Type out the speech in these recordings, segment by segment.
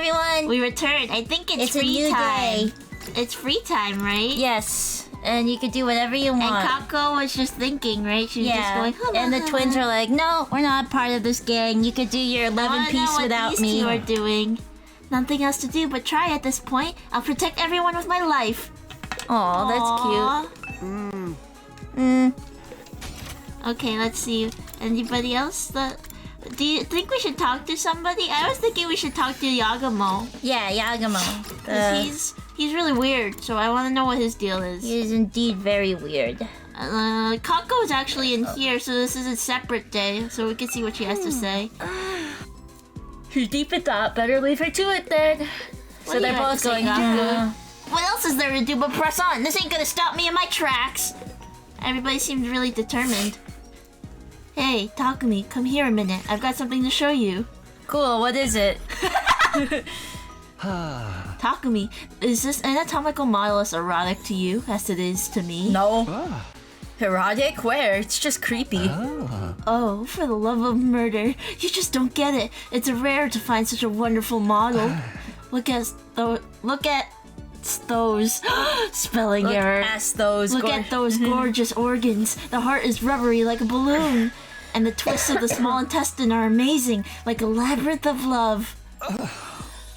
everyone. We returned. I think it's a free new time. day. It's free time, right? Yes, and you could do whatever you want. And Kako was just thinking, right? She was just going, and the twins were like, no, we're not part of this gang. You could do your 11 piece without these me. Two are doing. Nothing else to do but try at this point. I'll protect everyone with my life. Aw, that's cute. Okay, let's see. Anybody else? Do you think we should talk to somebody? I was thinking we should talk to Yagamo. Yeah, Yagamo. He's really weird, so I want to know what his deal is. He is indeed very weird. Kako is actually in here, so this is a separate day, so we can see what she has to say. She's deep in thought. Better leave her to it then. So they're both going, What else is there to do but press on? This ain't gonna stop me in my tracks. Everybody seems really determined. Hey, Takumi, come here a minute. I've got something to show you. Cool, what is it? Takumi, is this anatomical model as erotic to you as it is to me? No. Erotic? Where? It's just creepy. Oh, for the love of murder. You just don't get it. It's rare to find such a wonderful model. Look at those spelling error. Look at those gorgeous organs. The heart is rubbery like a balloon. And the twists of the small intestine are amazing, like a labyrinth of love.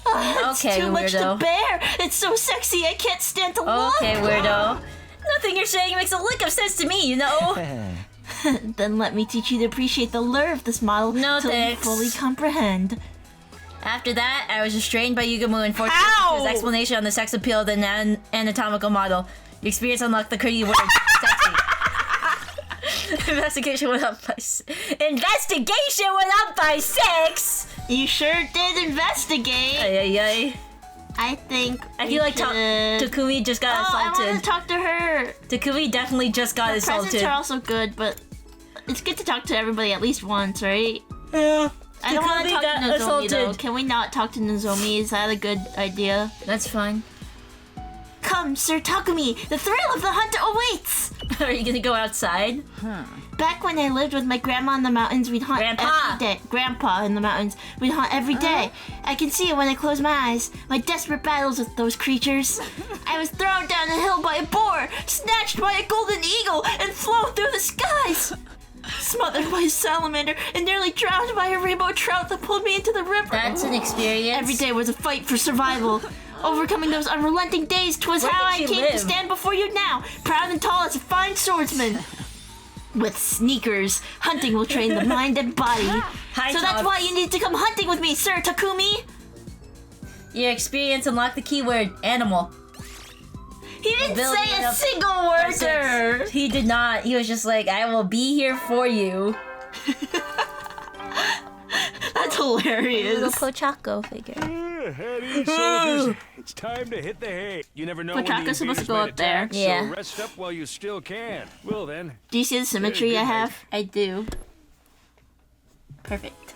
It's too much to bear. It's so sexy, I can't stand to look. Okay, weirdo. Nothing you're saying makes a lick of sense to me, you know? Then let me teach you to appreciate the lure of this model till you fully comprehend. After that, I was restrained by Yugamu and forced his explanation on the sex appeal of the anatomical model. The experience unlocked the pretty word, sexy. Investigation went up by 6. You sure did investigate. Ay. I feel like Takumi just got assaulted. I want to talk to her. Takumi definitely just got assaulted. Presents are also good, but it's good to talk to everybody at least once, right? Yeah. I don't want to talk to Nozomi though. Can we not talk to Nozomi? Is that a good idea? That's fine. Come, Sir Takumi, the thrill of the hunt awaits! Are you gonna go outside? Back when I lived with my grandma in the mountains, we'd hunt every day. Grandpa in the mountains, we'd hunt every day. I can see it when I close my eyes. My desperate battles with those creatures. I was thrown down a hill by a boar, snatched by a golden eagle, and flown through the skies. Smothered by a salamander and nearly drowned by a rainbow trout that pulled me into the river. That's an experience. Every day was a fight for survival. Overcoming those unrelenting days, 'twas how I came to stand before you now, proud and tall as a fine swordsman. With sneakers, hunting will train the mind and body. That's why you need to come hunting with me, Sir Takumi. Your experience unlocked the keyword animal. He didn't say a single word there. He did not. He was just like, I will be here for you. That's hilarious. Little Pochako figure. Heady, soldiers. It's time to hit the hay. You never know when the Pochako's supposed to go up attack, there. So rest up while you still can. Well then. Do you see the symmetry I have? I do. Perfect.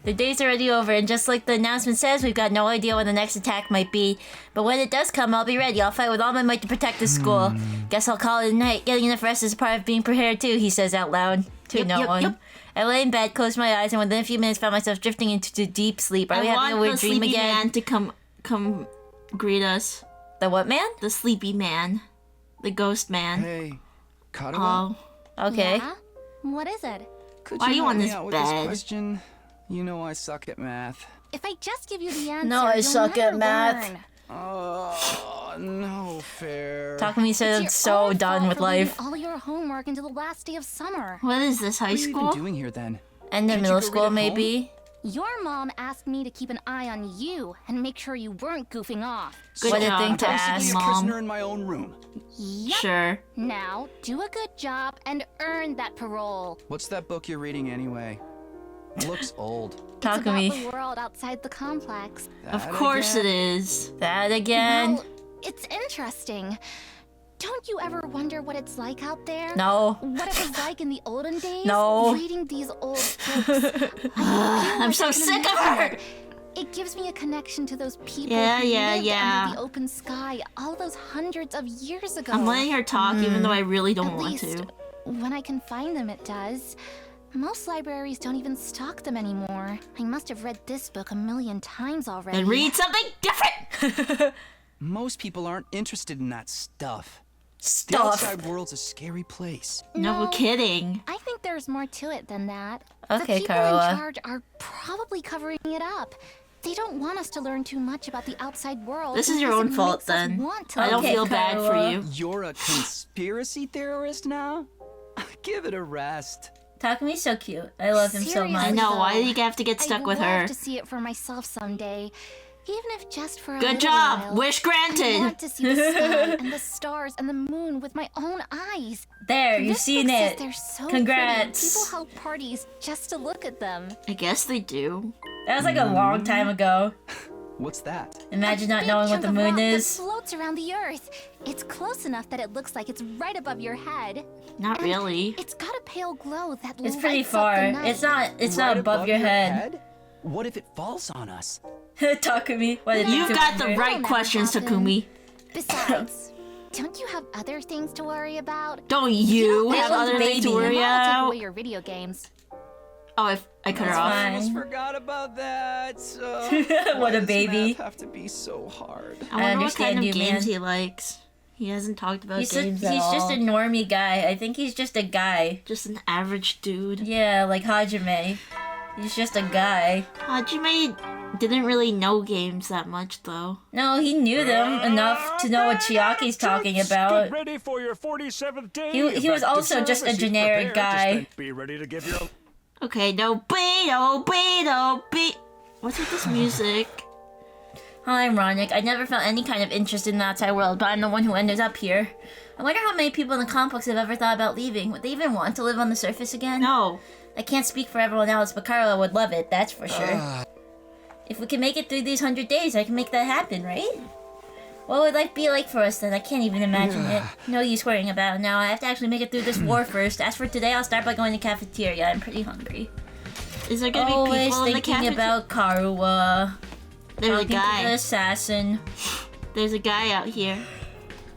The day's already over, and just like the announcement says, we've got no idea when the next attack might be. But when it does come, I'll be ready. I'll fight with all my might to protect the school. Guess I'll call it a night. Getting enough rest is part of being prepared too, he says out loud to no one. Yep. I lay in bed, closed my eyes, and within a few minutes found myself drifting into deep sleep. Are we having a weird dream again? I want the sleepy man to come greet us. The what man? The sleepy man. The ghost man. Hey, Katawa? Oh, okay. Yeah? What is it? Why are you on this With bed? this question? You know I suck at math. If I just give you the answer, No, I you'll suck at never math. learn. Oh, no fair. Takumi said It's so your done fault with for leaving life. all your homework until the last day of summer. What is this, high What are you school? even doing here then? And then Can't you middle go school, read at maybe? Your mom asked me to keep an eye on you and make sure you weren't goofing off. Good What a job. thing to Basically ask. a Mom. prisoner in my own room. Yep. Sure. Now, do a good job and earn that parole. What's that book you're reading anyway? Looks old. It's about Takumi. the world outside the complex. Of course it is. That again? Well, it's interesting. Don't you ever wonder what it's like out there? No. What it was like in the olden days? No. Reading these old books. I'm so sick of her! It gives me a connection to those people Yeah, who yeah, lived yeah. under the open sky all those hundreds of years ago. I'm letting her talk even though I really don't At want least, to. when I can find them, it does. Most libraries don't even stock them anymore. I must have read this book a million times already. Then read something different! Most people aren't interested in that stuff. The Stuff. outside world's a scary place. No kidding. I think there's more to it than that. Okay, the people Carla. in charge are probably covering it up. They don't want us to learn too much about the outside world. This is your own because it fault makes us then. want to I don't Okay, feel bad for Carla. you. You're a conspiracy theorist now? Give it a rest. Takumi's so cute. I love him so Seriously, much. I know, why do you have to get stuck I'd with love her? to see it for myself someday, even if just for a Good little job! while. Wish I granted! want to see the sky and the stars and the moon with my own eyes. There, you've This seen book says it. they're so Congrats. pretty. People hold parties just to look at them. I guess they do. That was like a long time ago. What's that? Imagine not Big knowing what chunk the of moon rock that is. floats around the earth. It's close enough that it looks like it's right above your head. Not really. It's got a pale glow that It's pretty lights up far. the night. It's Right not above your head. What if it falls on us? Takumi. What did You've you got the do? right never questions, happen. Takumi. Besides, don't you have other things to worry about? Don't you They have look other things to baby. worry Your mom will take about? away your video games. Oh, I cut her That's off. fine. I almost forgot about that. What Why a does baby. math have to be so hard? I wonder what understand kind of you, games man. he likes. He hasn't talked about He's games at just all. a normie guy. I think he's just a guy. Just an average dude. Yeah, like Hajime. He's just a guy. Hajime didn't really know games that much, though. No, he knew them enough to know what Chiaki's talking Troops, about. Get ready for your 47th day. He was of also active just a service. Be generic prepared to guy. spend- Be ready to give your. Okay, no beat, oh beat, oh beat. What's with this music? How ironic. I never felt any kind of interest in the outside world, but I'm the one who ended up here. I wonder how many people in the complex have ever thought about leaving. Would they even want to live on the surface again? No. I can't speak for everyone else, but Carla would love it, that's for sure. If we can make it through these 100 days, I can make that happen, right? What would life be like for us then? I can't even imagine it. No use worrying about it now. I have to actually make it through this war first. As for today, I'll start by going to the cafeteria. I'm pretty hungry. Is there gonna be Always people in the thinking cafeteria? about Karuwa. There's a Talking to the guy. assassin. There's a guy out here.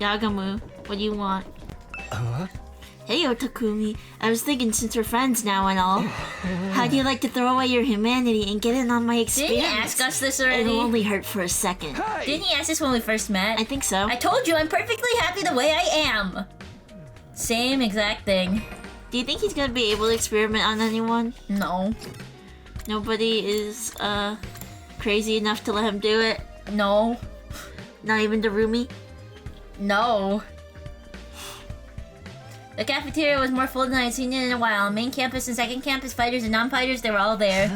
Yagamu, what do you want? Hey, Takumi. I was thinking, since we're friends now and all, how do you like to throw away your humanity and get in on my Didn't experience? he ask us this It'll already? only hurt for a second. Hey! Didn't he ask us when we first met? I think so. I told you I'm perfectly happy the way I am. Same exact thing. Do you think he's gonna be able to experiment on anyone? No. Nobody is, crazy enough to let him do it? No. Not even the roomie? No. The cafeteria was more full than I'd seen it in a while. Main campus and second campus, fighters and non-fighters, they were all there.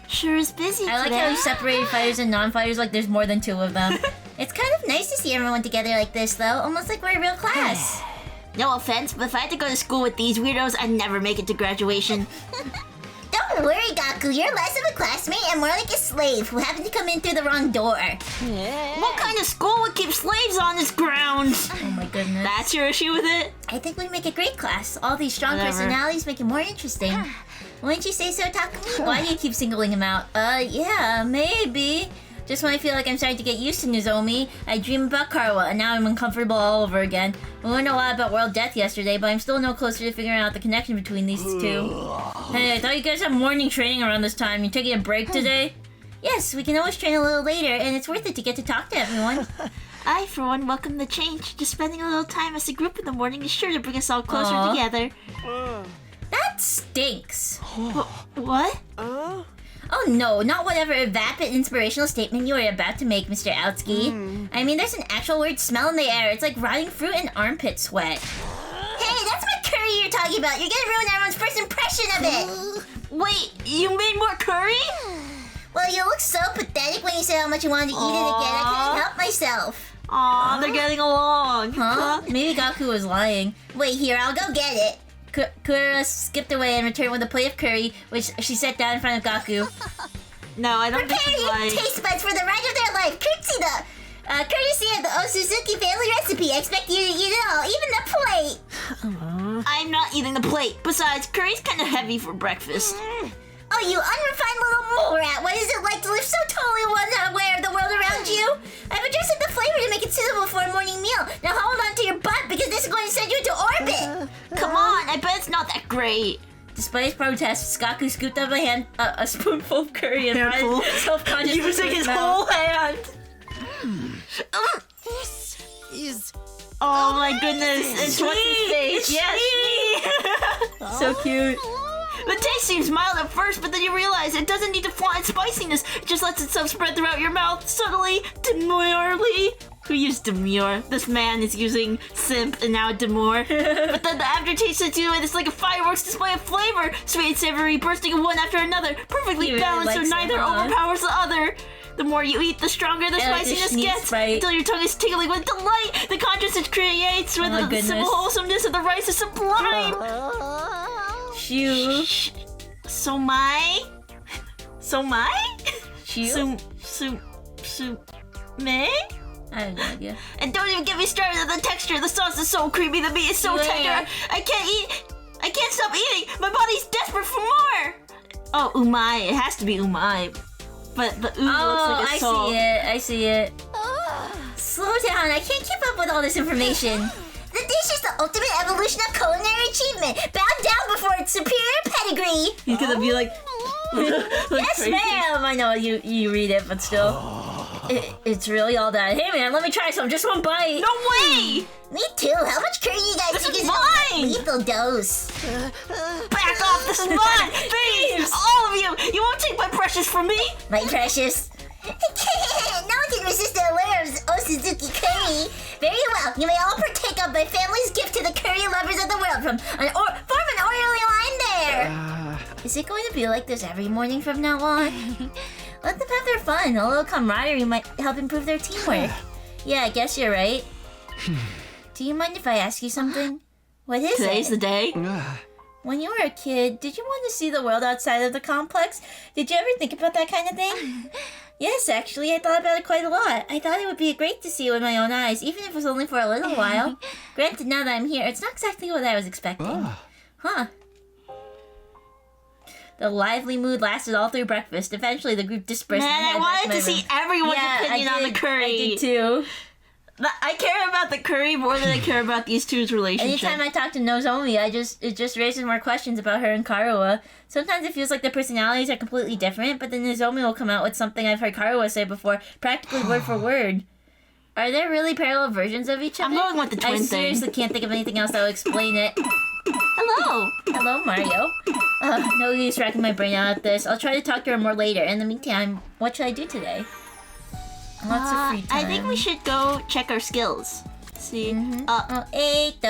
Sure is busy I like today. how you separated fighters and non-fighters like there's more than two of them. It's kind of nice to see everyone together like this, though. Almost like we're a real class. No offense, but if I had to go to school with these weirdos, I'd never make it to graduation. Don't worry, Gaku. You're less of a classmate and more like a slave who happened to come in through the wrong door. What kind of school would keep slaves on its grounds? Oh my goodness. That's your issue with it? I think we make a great class. All these strong Whatever. personalities make it more interesting. Wouldn't you say so, Takumi? Why do you keep singling him out? Yeah, maybe. Just when I feel like I'm starting to get used to Nozomi, I dream about Karuwa, and now I'm uncomfortable all over again. We learned a lot about world death yesterday, but I'm still no closer to figuring out the connection between these two. Hey, I thought you guys had morning training around this time. You taking a break today? Yes, we can always train a little later, and it's worth it to get to talk to everyone. I, for one, welcome the change. Just spending a little time as a group in the morning is sure to bring us all closer Aw. together. That stinks. What? Oh no, not whatever vapid inspirational statement you were about to make, Mr. Outsky. I mean, there's an actual weird smell in the air. It's like rotting fruit and armpit sweat. Hey, that's my curry you're talking about. You're gonna ruin everyone's first impression of it. Wait, you made more curry? Well, you look so pathetic when you said how much you wanted to eat it again. I couldn't help myself. Aw, they're getting along. Huh? Maybe Gaku was lying. Wait, here, I'll go get it. Kura skipped away and returned with a plate of curry, which she set down in front of Gaku. No, I don't Prepare think she's your lying. taste buds for the ride of their life. Courtesy of the Osuzuki family recipe. I expect you to eat it all, even the plate. I'm not eating the plate. Besides, curry's kind of heavy for breakfast. Oh, you unrefined little mole rat. What is it like to live so totally unaware of the world around you? I've adjusted the flavor to make it suitable for a morning meal. Now hold on to your butt because this is going to send you into orbit. Come on, I bet it's not that great. The spice protests, Gaku scooped up a spoonful of curry and Handful. self-conscious Using his whole hand. This is Oh my goodness! It's what's his face? Yes. So cute. The taste seems mild at first, but then you realize it doesn't need to flaunt its spiciness. It just lets itself spread throughout your mouth subtly, demurely. Who used demure? This man is using simp and now demure. But then the aftertaste hits you and it's like a fireworks display of flavor. Sweet and savory, bursting of one after another. Perfectly He really balanced so likes it, neither huh? overpowers the other. The more you eat, the stronger the I like the spiciness Schneid gets. Sprite. Until your tongue is tingling with delight. The contrast it creates with my the simple goodness. wholesomeness of the rice is sublime. Shoo. So my? Shoo? Me? I have no idea. And don't even get me started on the texture. The sauce is so creamy. The meat is so Yeah. tender. I can't stop eating. My body's desperate for more. Oh, umai. It has to be umai. But the looks like a soul. I see it. Slow down, I can't keep up with all this information. The dish is the ultimate evolution of culinary achievement. Bow down before its superior pedigree. He's gonna be like, Yes, crazy. ma'am! I know you read it, but still. It's really all that. Hey, man, let me try some. Just one bite. No way! Me too. How much curry you guys This think is is mine! a lethal dose? Back off! This is mine! Thieves! All of you! You won't take my precious from me! My precious. No one can resist the allure of Osuzuki curry. Very well. You may all partake of my family's gift to the curry lovers of the world. Form an orderly line there. Is it going to be like this every morning from now on? Let them have their fun. A little camaraderie might help improve their teamwork. Yeah, I guess you're right. Do you mind if I ask you something? What is Today's it? the day. When you were a kid, did you want to see the world outside of the complex? Did you ever think about that kind of thing? Yes, actually, I thought about it quite a lot. I thought it would be great to see it with my own eyes, even if it was only for a little while. Granted, now that I'm here, it's not exactly what I was expecting. Huh. The lively mood lasted all through breakfast. Eventually, the group dispersed. Man, and I headed back wanted my to see room. everyone's opinion on the curry. I did too. I care about the curry more than I care about these two's relationship. Anytime I talk to Nozomi, it just raises more questions about her and Karuha. Sometimes it feels like their personalities are completely different, but then Nozomi will come out with something I've heard Karuha say before, practically word for word. Are there really parallel versions of each other? I'm going with the twin I thing. seriously can't think of anything else that will explain it. Hello. Hello, Mario. No use racking my brain out at this. I'll try to talk to her more later. In the meantime, what should I do today? Lots of free time. I think we should go check our skills. See? Oh, Eito.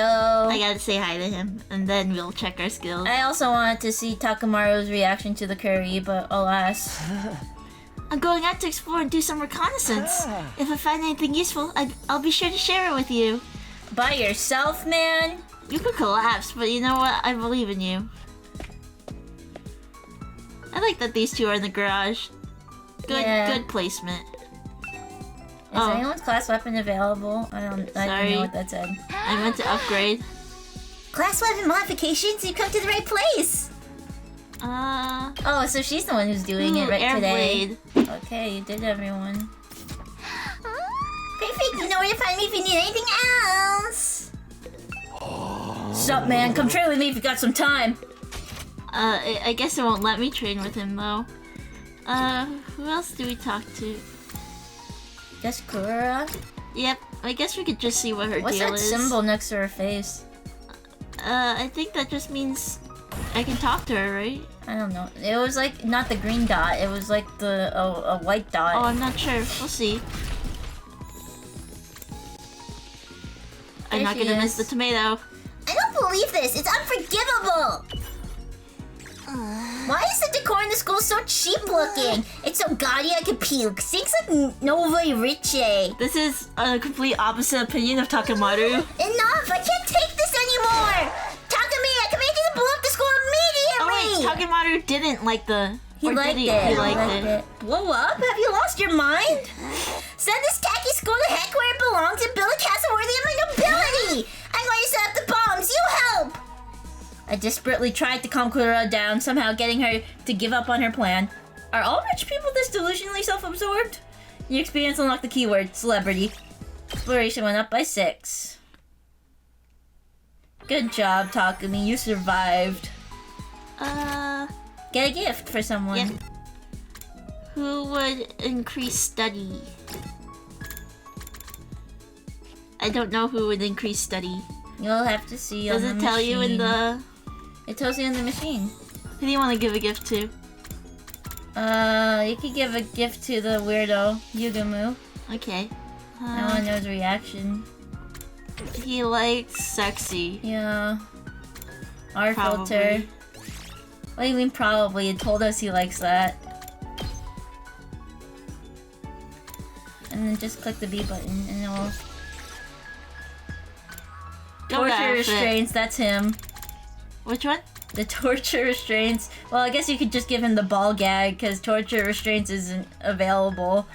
I gotta say hi to him, and then we'll check our skills. I also wanted to see Takamaru's reaction to the curry, but alas. I'm going out to explore and do some reconnaissance. If I find anything useful, I'll be sure to share it with you. By yourself, man? You could collapse, but you know what? I believe in you. I like that these two are in the garage. Good placement. Is anyone's class weapon available? I don't Sorry. know what that said. I meant to upgrade. Class weapon modifications, you come to the right place. Oh, so she's the one who's doing it right today. Airblade. Okay, you did, everyone. Perfect, you know where to find me if you need anything else. Sup, man? Come train with me if you got some time. I guess it won't let me train with him though. Who else do we talk to? Guess Kura? Yep, I guess we could just see what her What's deal that is. symbol next to her face? I think that just means I can talk to her, right? I don't know. It was like not the green dot. It was like a white dot. Oh, I'm not sure. We'll see. I'm There not she gonna miss the is. tomato. I don't believe this. It's unforgivable. Why is the decor in the school so cheap looking? It's so gaudy I could puke. Stinks like Nova Riche. This is a complete opposite opinion of Takamaru. Enough! I can't take this anymore! Takumi, I command you to blow up the school Oh wait, immediately! Takamaru didn't like the... He or liked did it. He liked it. Blow up? Have you lost your mind? Send this tacky school to heck where it belongs and build a castle worthy of my nobility! I'm going to set up the bombs, you help! I desperately tried to calm Kura down, somehow getting her to give up on her plan. Are all rich people this delusionally self-absorbed? Your experience unlocked the keyword, celebrity. Exploration went up by 6. Good job, Takumi. You survived. Get a gift for someone. Yep. Who would increase study? I don't know who would increase study. You'll have to see Does on the it tell you in machine. the... It tells you in the machine. Who do you want to give a gift to? You could give a gift to the weirdo, Yugamu. Okay. I want to know his reaction. He likes sexy. Yeah. R Probably. filter. What do you mean probably? It told us he likes that. And then just click the B button and it'll... Don't Torture laugh, restraints, that's him. Which one? The torture restraints. Well, I guess you could just give him the ball gag because torture restraints isn't available.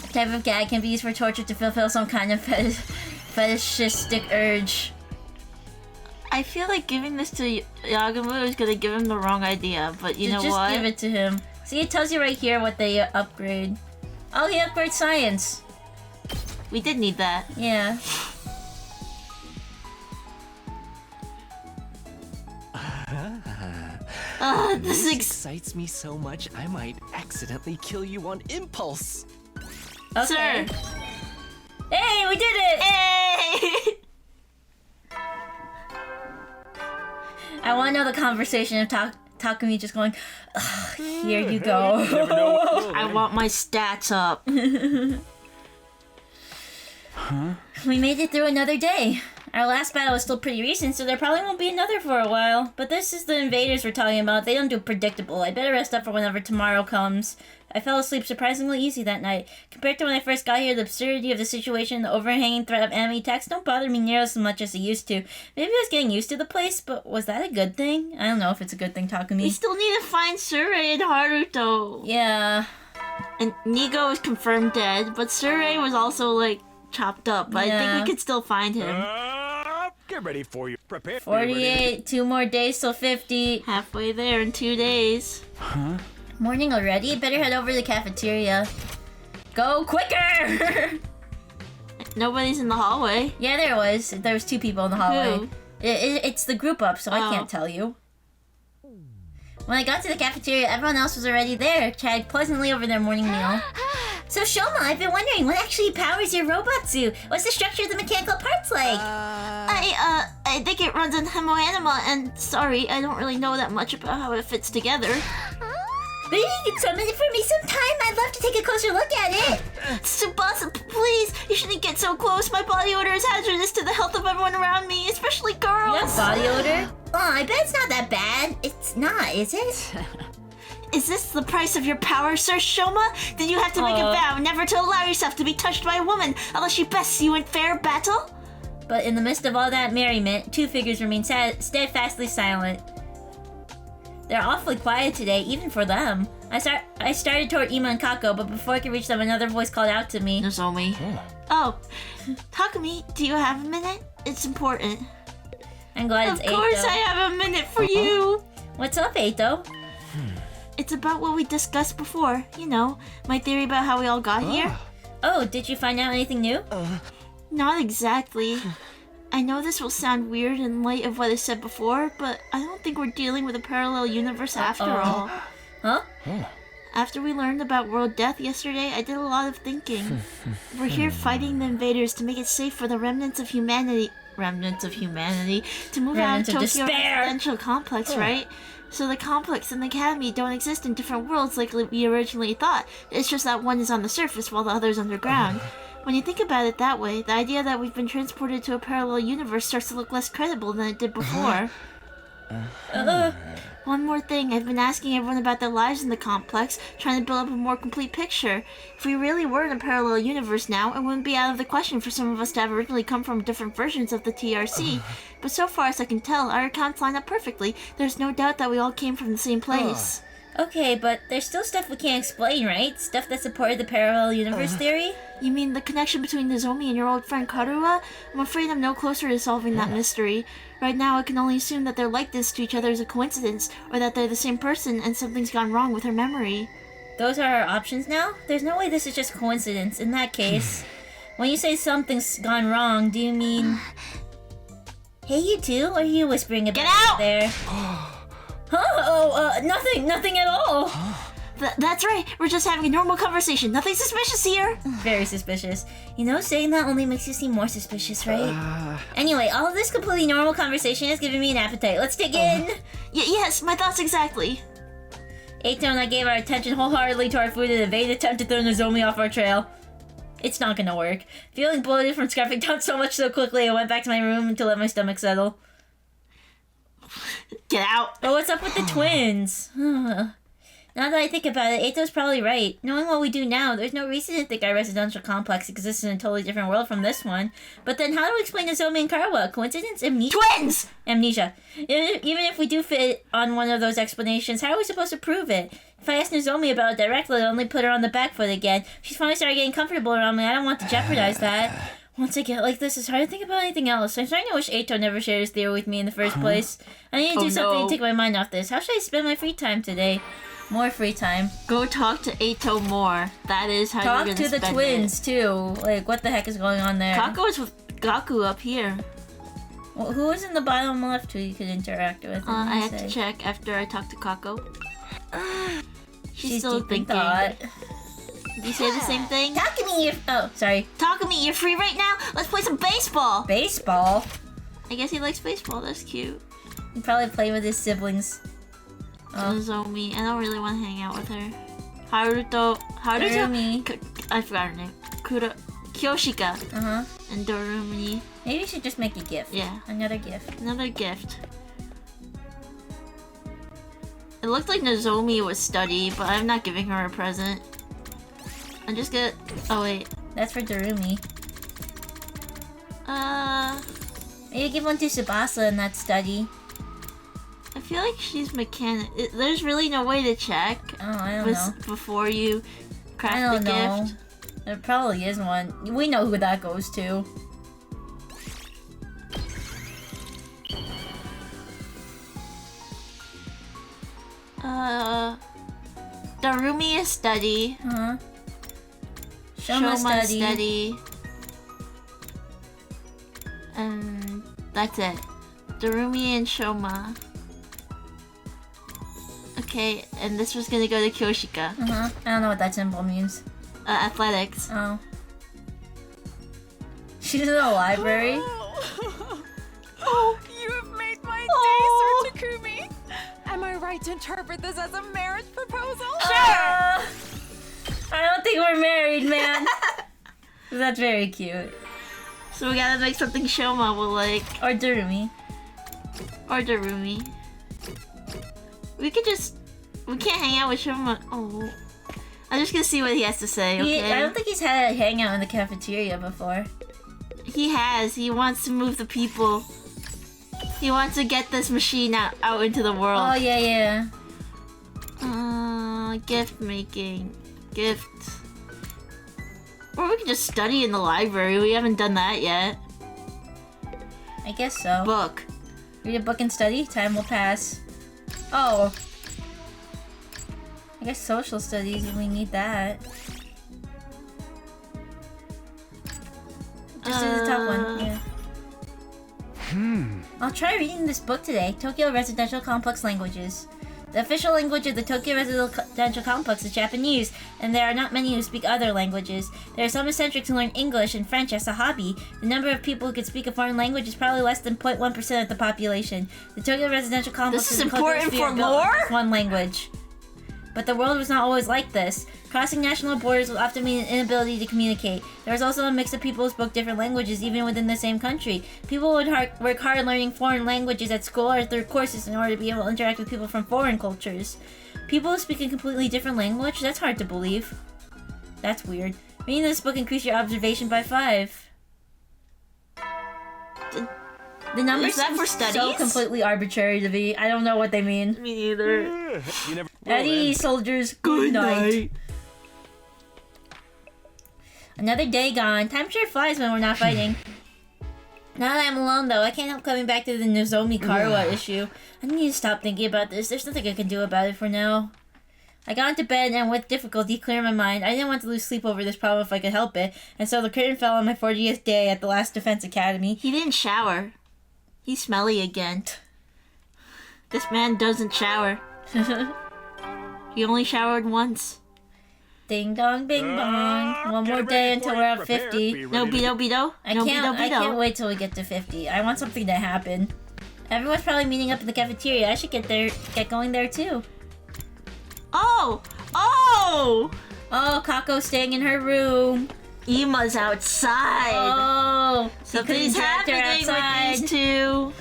The type of gag can be used for torture to fulfill some kind of fetishistic urge. I feel like giving this to Yagamu is gonna give him the wrong idea, but you know Just what? give it to him. See, it tells you right here what they upgrade. Oh, he upgrades science. We did need that. Yeah. This excites me so much I might accidentally kill you on impulse. Okay. Sir. Hey, we did it! Hey! I want to know the conversation of Takumi just going, "Ugh, here you go." Never know what will. I want my stats up. We made it through another day. Our last battle was still pretty recent, so there probably won't be another for a while. But this is the invaders we're talking about. They don't do predictable. I better rest up for whenever tomorrow comes. I fell asleep surprisingly easy that night. Compared to when I first got here, the absurdity of the situation, the overhanging threat of enemy attacks don't bother me near as much as they used to. Maybe I was getting used to the place, but was that a good thing? I don't know if it's a good thing, We Takumi. still need to find Surrey and Haruto. Yeah. And Nigo is confirmed dead, but Surrey was also like chopped up. But I think Yeah. we could still find him. Get ready for you. Prepare. 48, 2 more days till 50. Halfway there in 2 days. Morning already? Better head over to the cafeteria. Go quicker! Nobody's in the hallway. Yeah, there was. There was 2 people in the hallway. Who? It's the group up, so I Oh. can't tell you. When I got to the cafeteria, everyone else was already there, chatting pleasantly over their morning meal. So Shoma, I've been wondering, what actually powers your robot suit? What's the structure of the mechanical parts like? I think it runs on Hemoanima, and sorry, I don't really know that much about how it fits together. Maybe you can summon it for me sometime. I'd love to take a closer look at it. Tsubasa, please, you shouldn't get so close. My body odor is hazardous to the health of everyone around me, especially girls. You have body odor? Oh, I bet it's not that bad. It's not, is it? Is this the price of your power, Sir Shoma? Then you have to make a vow never to allow yourself to be touched by a woman unless she bests you in fair battle? But in the midst of all that merriment, 2 figures remain steadfastly silent. They're awfully quiet today, even for them. I started toward Ima and Kako, but before I could reach them, another voice called out to me. Nozomi. Oh, Takumi, do you have a minute? It's important. I'm glad Of it's course Eito. I have a minute for you. What's up, Eito? It's about what we discussed before. You know, my theory about how we all got here. Oh, did you find out anything new? Not exactly. I know this will sound weird in light of what I said before, but I don't think we're dealing with a parallel universe after all. Huh? After we learned about world death yesterday, I did a lot of thinking. We're here fighting the invaders to make it safe for the remnants of humanity to move Remnants out of of Tokyo despair. Residential Complex, right? So the complex and the academy don't exist in different worlds like we originally thought. It's just that one is on the surface while the other is underground. When you think about it that way, the idea that we've been transported to a parallel universe starts to look less credible than it did before. One more thing, I've been asking everyone about their lives in the complex, trying to build up a more complete picture. If we really were in a parallel universe now, it wouldn't be out of the question for some of us to have originally come from different versions of the TRC. But so far as I can tell, our accounts line up perfectly. There's no doubt that we all came from the same place. Okay, but there's still stuff we can't explain, right? Stuff that supported the parallel universe theory? You mean the connection between Nozomi and your old friend Karua? I'm afraid I'm no closer to solving that mystery. Right now, I can only assume that their likeness to each other is a coincidence, or that they're the same person and something's gone wrong with her memory. Those are our options now? There's no way this is just coincidence. In that case, when you say something's gone wrong, do you mean... Hey, you two. What are you whispering about Get out! there? Huh? Oh, nothing at all. That's right. We're just having a normal conversation. Nothing suspicious here. Very suspicious. You know, saying that only makes you seem more suspicious, right? Anyway, all of this completely normal conversation is giving me an appetite. Let's dig in. Yes, my thoughts exactly. Eito and I gave our attention wholeheartedly to our food in a vain attempt to throw Nozomi off our trail. It's not gonna work. Feeling bloated from scarfing down so much so quickly, I went back to my room to let my stomach settle. Get out. But what's up with the twins? Now that I think about it, Eito's probably right. Knowing what we do now, there's no reason to think our residential complex exists in a totally different world from this one. But then how do we explain Nozomi and Karawa? Coincidence? Amnesia? Twins! Amnesia. Even if we do fit on one of those explanations, how are we supposed to prove it? If I ask Nozomi about it directly, it'll only put her on the back foot again. She's finally started getting comfortable around me. I don't want to jeopardize that. Once I get like this, it's hard to think about anything else. I'm starting to wish Eito never shared his theory with me in the first place. I need to do something to take my mind off this. How should I spend my free time today? More free time. Go talk to Eito more. That is how you're Talk gonna to the spend twins, it. too. Like, what the heck is going on there? Kako is with Gaku up here. Well, who is in the bottom left who you could interact with? I have to check after I talk to Kako. She's still deep in thinking. thought. Did you say the same thing? Takumi, oh, sorry. Takumi, you're free right now? Let's play some baseball! Baseball? I guess he likes baseball. That's cute. He probably play with his siblings. Nozomi. I don't really want to hang out with her. Haruto. Dorumi. I forgot her name. Kyoshika. Uh-huh. And Dorumi. Maybe you should just make a gift. Yeah. Another gift. Another gift. It looked like Nozomi was study, but I'm not giving her a present. I'm just gonna... Oh, wait. That's for Dorumi. Maybe give one to Tsubasa in that study. I feel like she's mechanic. There's really no way to check. Oh, I don't know. Before you craft the gift. There probably is one. We know who that goes to. Darumi is study. Uh-huh. Shoma study. study. And that's it. Darumi and Shoma. Okay, and this was gonna go to Kyoshika. Uh-huh. I don't know what that symbol means. Athletics. Oh. She's in the library? Oh, you have made my day, Sir Takumi. Am I right to interpret this as a marriage proposal? Sure! I don't think we're married, man. That's very cute. So we gotta make something Shoma will like. Or Darumi. Or Darumi. We could just... We can't hang out with Shoma. Oh. I'm just gonna see what he has to say, okay? I don't think he's had a hangout in the cafeteria before. He has. He wants to move the people. He wants to get this machine out into the world. Oh, yeah. Gift making. Gift. Or we could just study in the library. We haven't done that yet. I guess so. Book. Read a book and study. Time will pass. Oh. I guess social studies, we need that. Just do the top one, yeah. I'll try reading this book today. Tokyo Residential Complex Languages. The official language of the Tokyo Residential Complex is Japanese, and there are not many who speak other languages. There are some eccentrics who learn English and French as a hobby. The number of people who could speak a foreign language is probably less than 0.1% of the population. The Tokyo Residential Complex This is a cultural important sphere for built on lore? just one language. But the world was not always like this. Crossing national borders will often mean an inability to communicate. There was also a mix of people who spoke different languages even within the same country. People would work hard learning foreign languages at school or through courses in order to be able to interact with people from foreign cultures. People who speak a completely different language? That's hard to believe. That's weird. Reading this book increased your observation by 5. The numbers Is that for studies? so completely arbitrary to me. I don't know what they mean. Me neither. You never Eddie, soldiers, good night. Another day gone. Time sure flies when we're not fighting. Now that I'm alone, though, I can't help coming back to the Nozomi Karawa issue. I need to stop thinking about this. There's nothing I can do about it for now. I got into bed and with difficulty cleared my mind. I didn't want to lose sleep over this problem if I could help it, and so the curtain fell on my 40th day at the last Defense Academy. He didn't shower. He's smelly again. This man doesn't shower. He only showered once. Ding dong, bing bong. One more day until we're at 50. No Beto. I can't wait till we get to 50. I want something to happen. Everyone's probably meeting up in the cafeteria. I should get going there too. Oh! Oh! Oh, Kako's staying in her room. Emma's outside. Oh, Something's happening with these two.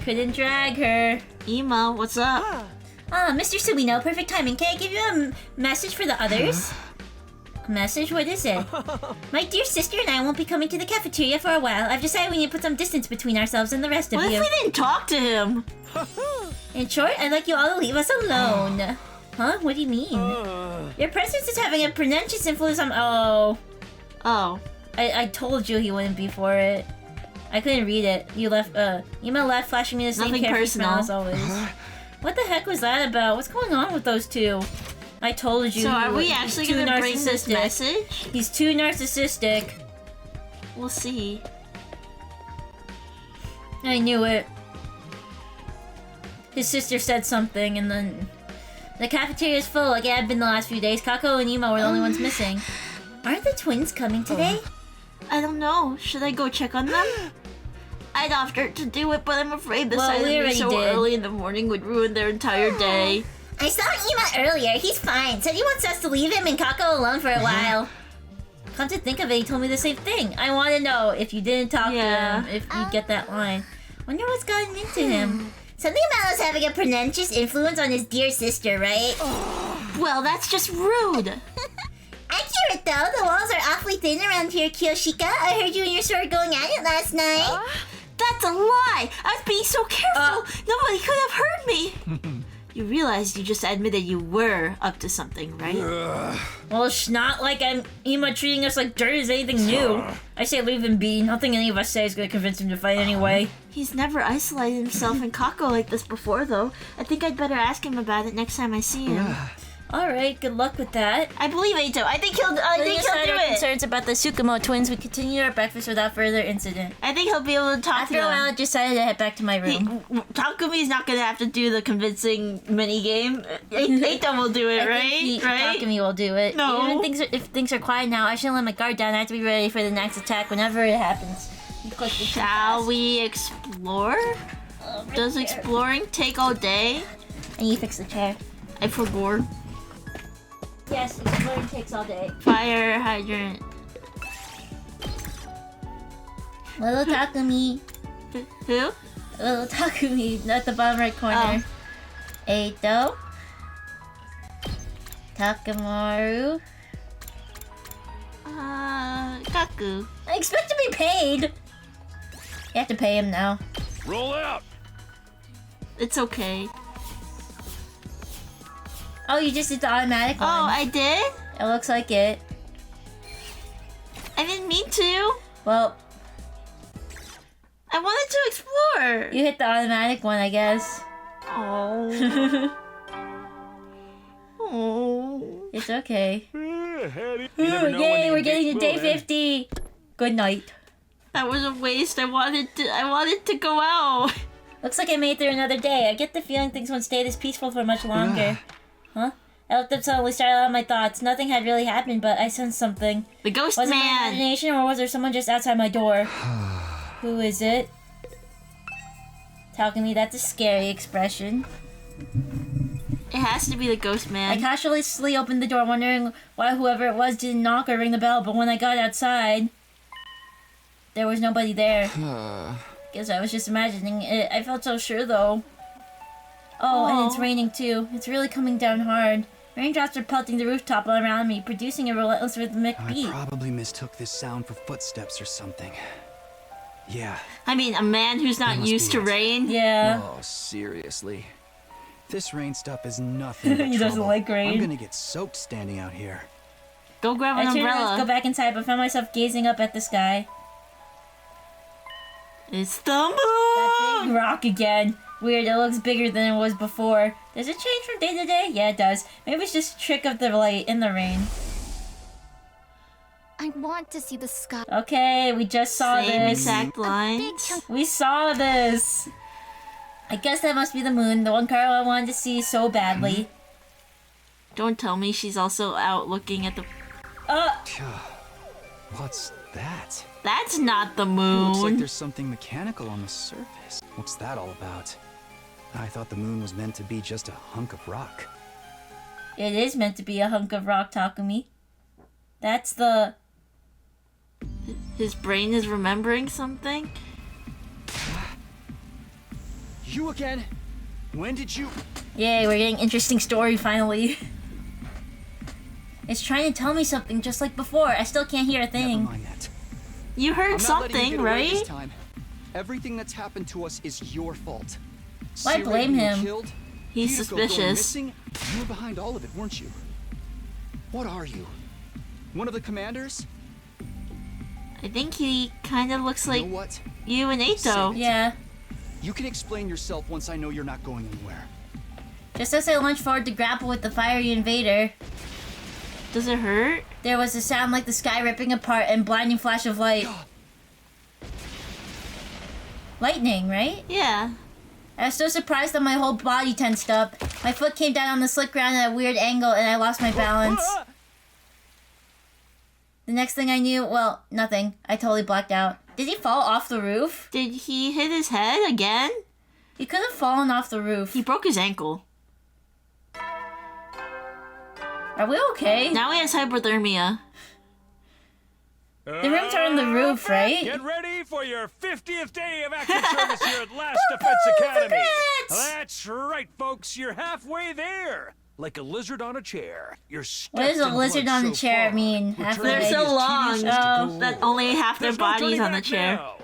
Couldn't drag her. Emma, what's up? Mr. Sumino, perfect timing. Can I give you a message for the others? A message? What is it? My dear sister and I won't be coming to the cafeteria for a while. I've decided we need to put some distance between ourselves and the rest of What you. if we didn't talk to him? In short, I'd like you all to leave us alone. Huh? What do you mean? Your presence is having a pernicious influence on... Oh. Oh. I told you he wouldn't be for it. I couldn't read it. You left, Ema left flashing me the same carefree smile as always. What the heck was that about? What's going on with those two? I told you. So are we actually gonna bring this message? He's too narcissistic. We'll see. I knew it. His sister said something and then... The cafeteria is full like it had been the last few days. Kako and Emo were the only ones missing. Aren't the twins coming today? I don't know. Should I go check on them? I'd offered to do it, but I'm afraid the sight of me so early in the morning would ruin their entire day. I saw Ema earlier. He's fine. Said he wants us to leave him and Kako alone for a while. Come to think of it, he told me the same thing. I want to know if you didn't talk to him, if you get that line. Wonder what's gotten into him. Something about us having a pernicious influence on his dear sister, right? Well, that's just rude. Accurate, though. The walls are awfully thin around here, Kyoshika. I heard you and your sword going at it last night. That's a lie! I was being so careful! Nobody could have heard me! You realized you just admitted you were up to something, right? Well, it's not like Ema treating us like dirt is anything new. I say leave him be. Nothing any of us say is going to convince him to fight anyway. He's never isolated himself in Kako like this before, though. I think I'd better ask him about it next time I see him. Alright, good luck with that. I believe Eito. I think he'll do it. Concerns about the Tsukumo twins, we continue our breakfast without further incident. I think he'll be able to talk After to a them. while, I decided to head back to my room. Takumi's not gonna have to do the convincing mini game. Eito will do it, right? Takumi will do it. No. Even if things are quiet now, I shouldn't let my guard down. I have to be ready for the next attack whenever it happens. Shall we explore? Does exploring take all day? And you fix the chair. I forgot. Yes, exploring takes all day. Fire hydrant. Little Takumi. Who? Little Takumi, at the bottom right corner. Eito. Takamaru. Kaku. I expect to be paid. You have to pay him now. Roll out. It's okay. Oh, you just did the automatic one. Oh, I did? It looks like it. I didn't mean to. Well, I wanted to explore. you hit the automatic one, I guess. Oh. Oh. It's okay. Yay, We're getting to day 50. Good night. That was a waste. I wanted to go out. Looks like I made it through another day. I get the feeling things won't stay this peaceful for much longer. Huh? I looked up suddenly, started out my thoughts. Nothing had really happened, but I sensed something. The ghost Was it my man. imagination, or was there someone just outside my door? Who is it? Talking to me, that's a scary expression. It has to be the ghost I man. cautiously opened the door, wondering why whoever it was didn't knock or ring the bell, but when I got outside, there was nobody there. Guess I was just imagining it. I felt so sure, though. Oh, and it's raining, too. It's really coming down hard. Raindrops are pelting the rooftop all around me, producing a relentless rhythmic beat. I probably mistook this sound for footsteps or something. Yeah. I mean, a man who's not must used be to it. rain. Yeah. Oh, seriously. This rain stuff is nothing but He doesn't trouble. like rain. I'm gonna get soaked standing out here. Go grab I an turned around to go umbrella. back inside, but found myself gazing up at the sky. It's the That moon. big rock again. Weird, it looks bigger than it was before. Does it change from day to day? Yeah, it does. Maybe it's just a trick of the light in the rain. I'm want to see the sky. Okay, we just saw Same this. exact lines. We saw this. I guess that must be the moon, the one Carl I wanted to see so badly. Don't tell me she's also out looking at the... What's that? That's not the It looks like moon. there's something mechanical on the surface. What's that all about? I thought the moon was meant to be just a hunk of rock. It is meant to be a hunk of rock, Takumi. That's the... His brain is remembering something? You again? When did you... Yay, we're getting interesting story finally. It's trying to tell me something just like before. I still can't hear a Never thing. mind that. You heard I'm not letting you something, get away this right? time. Everything that's happened to us is your fault. Why Sirei blame being him? Killed, He's Yuko going suspicious. missing, you were behind all of it, weren't you? What are you? One of the commanders? I think he kind of looks like You know what? you and Eito. Save it. Yeah. You can explain yourself once I know you're not going anywhere. Just as I lunged forward to grapple with the fiery invader, Does it hurt? there was a sound like the sky ripping apart and blinding flash of light. Lightning, right? Yeah. I was so surprised that my whole body tensed up. My foot came down on the slick ground at a weird angle and I lost my balance. The next thing I knew, well, nothing. I totally blacked out. Did he fall off the roof? Did he hit his head again? He could have fallen off the roof. He broke his ankle. Are we okay? Now he has hypothermia. The rooms are on the roof, right? Get ready for your 50th day of active service here at Last Defense Academy. congrats! That's right, folks. You're halfway there. Like a lizard on a chair. You're What does a stepped in lizard blood on a so chair far. mean? Returning Halfway? They're is so tedious long as to go. that only half their There's no body's turning on the back chair. now.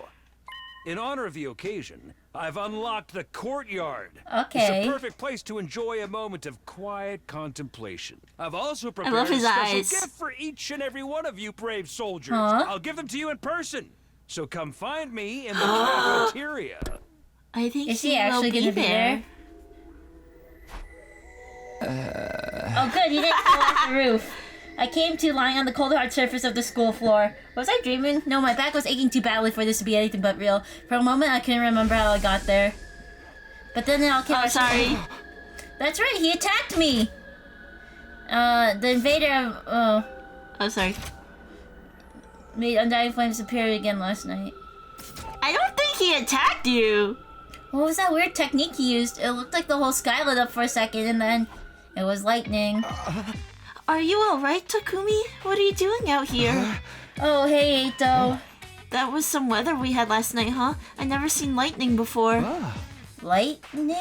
In honor of the occasion, I've unlocked the courtyard. Okay. It's a perfect place to enjoy a moment of quiet contemplation. I've also prepared love his a special eyes. gift for each and every one of you brave soldiers. Huh? I'll give them to you in person. So come find me in the cafeteria. I think Is he he actually will be gonna be there. Oh good, he didn't fall off the roof. I came to lying on the cold hard surface of the school floor. Was I dreaming? No, my back was aching too badly for this to be anything but real. For a moment I couldn't remember how I got there. But then it all came Oh, sorry. That's right, he attacked me! The invader Oh, sorry. made Undying Flames appear again last night. I don't think he attacked you. What was that weird technique he used? It looked like the whole sky lit up for a second and then it was lightning. Are you alright, Takumi? What are you doing out here? Oh, hey, Eito. That was some weather we had last night, huh? I never seen lightning before. Lightning?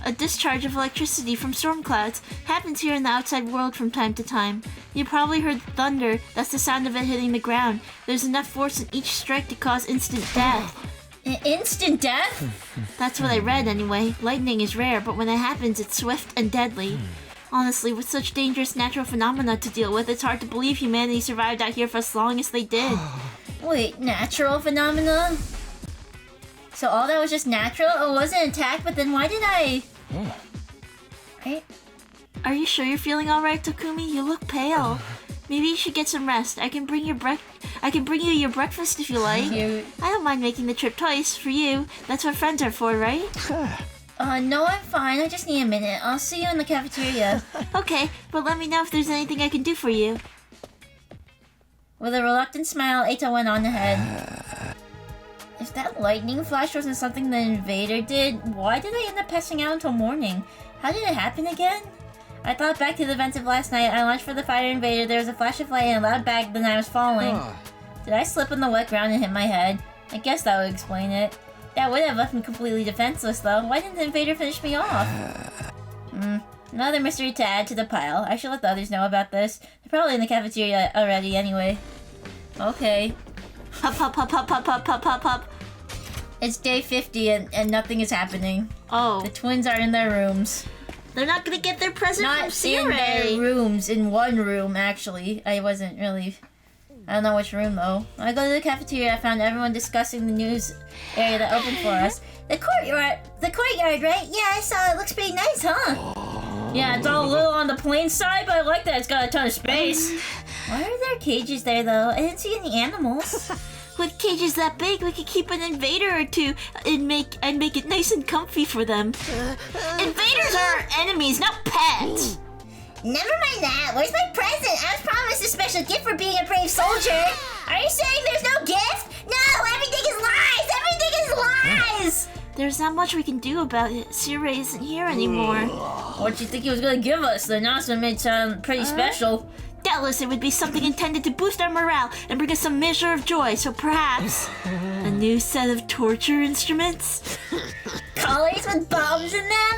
A discharge of electricity from storm clouds happens here in the outside world from time to time. You probably heard thunder. That's the sound of it hitting the ground. There's enough force in each strike to cause instant death. Instant death? That's what I read anyway. Lightning is rare, but when it happens, it's swift and deadly. Honestly, with such dangerous natural phenomena to deal with, it's hard to believe humanity survived out here for as long as they did. Wait, natural phenomena? So all that was just natural? It wasn't attack, but then why did I... Right? Are you sure you're feeling alright, Takumi? You look pale. Maybe you should get some rest. I can bring you your breakfast if you like. Cute. I don't mind making the trip twice for you. That's what friends are for, right? No, I'm fine. I just need a minute. I'll see you in the cafeteria. Okay, but let me know if there's anything I can do for you. With a reluctant smile, Eito went on ahead. If that lightning flash wasn't something the invader did, why did I end up passing out until morning? How did it happen again? I thought back to the events of last night. I launched for the fire invader. There was a flash of light and a loud bang, then I was falling. Did I slip on the wet ground and hit my head? I guess that would explain it. That would have left me completely defenseless, though. Why didn't the invader finish me off? Another mystery to add to the pile. I should let the others know about this. They're probably in the cafeteria already anyway. Okay. Hop, hop, hop, hop, hop, hop, hop, hop, hop. It's day 50 and nothing is happening. Oh, The twins are in their rooms. they're not gonna get their present Not from in their Sirei. rooms. In one room, actually. I wasn't really... I don't know which room, though. When I go to the cafeteria, I found everyone discussing the news area that opened for us. The courtyard, right? Yeah, I saw it. Looks pretty nice, huh? Yeah, it's all a little on the plain side, but I like that it's got a ton of space. Why are there cages there, though? I didn't see any animals. With cages that big, we could keep an invader or two and make it nice and comfy for them. Invaders are our enemies, not pets. Never mind that. Where's my present? I was promised a special gift for being a brave soldier. Are you saying there's no gift? No, everything is lies! Everything is lies! There's not much we can do about it. Sire isn't here anymore. What do you think he was gonna give us? The announcement made sound pretty special. Doubtless it would be something intended to boost our morale and bring us some measure of joy, so perhaps a new set of torture instruments? Collars with bombs in them?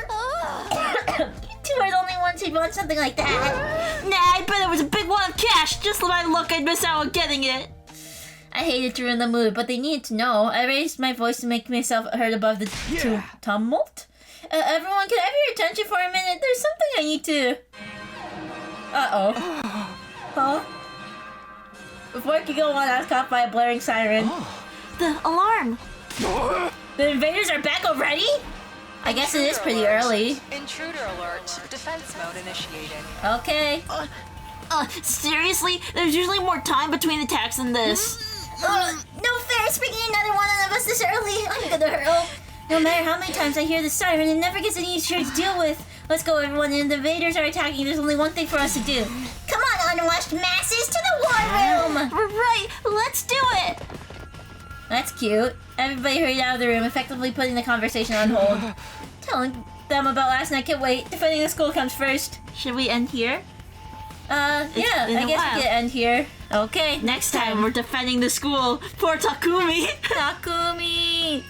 You two are the only ones who'd want something like that. Nah, I bet it was a big wad of cash. Just by look, I'd miss out on getting it. I hated to ruin the mood, but they needed to know. I raised my voice to make myself heard above the tumult. Everyone, can I have your attention for a minute? There's something I need to... Uh-oh. Huh? Before I could go on, I was caught by a blaring siren. The alarm. The invaders are back already? I guess it is pretty early. Intruder alert. Defense mode initiated. Okay. Seriously? There's usually more time between attacks than this. No fair, speaking another one of us this early. I'm gonna hurl. No matter how many times I hear the siren, it never gets any easier to deal with. Let's go, everyone. The invaders are attacking. There's only one thing for us to do. Come on, unwashed masses, to the war room! Right, let's do it! That's cute. Everybody hurried out of the room, effectively putting the conversation on hold. Telling them about last night. Can't wait. Defending the school comes first. Should we end here? Yeah, I guess we can end here. Okay. Next time we're defending the school. Poor Takumi! Takumi!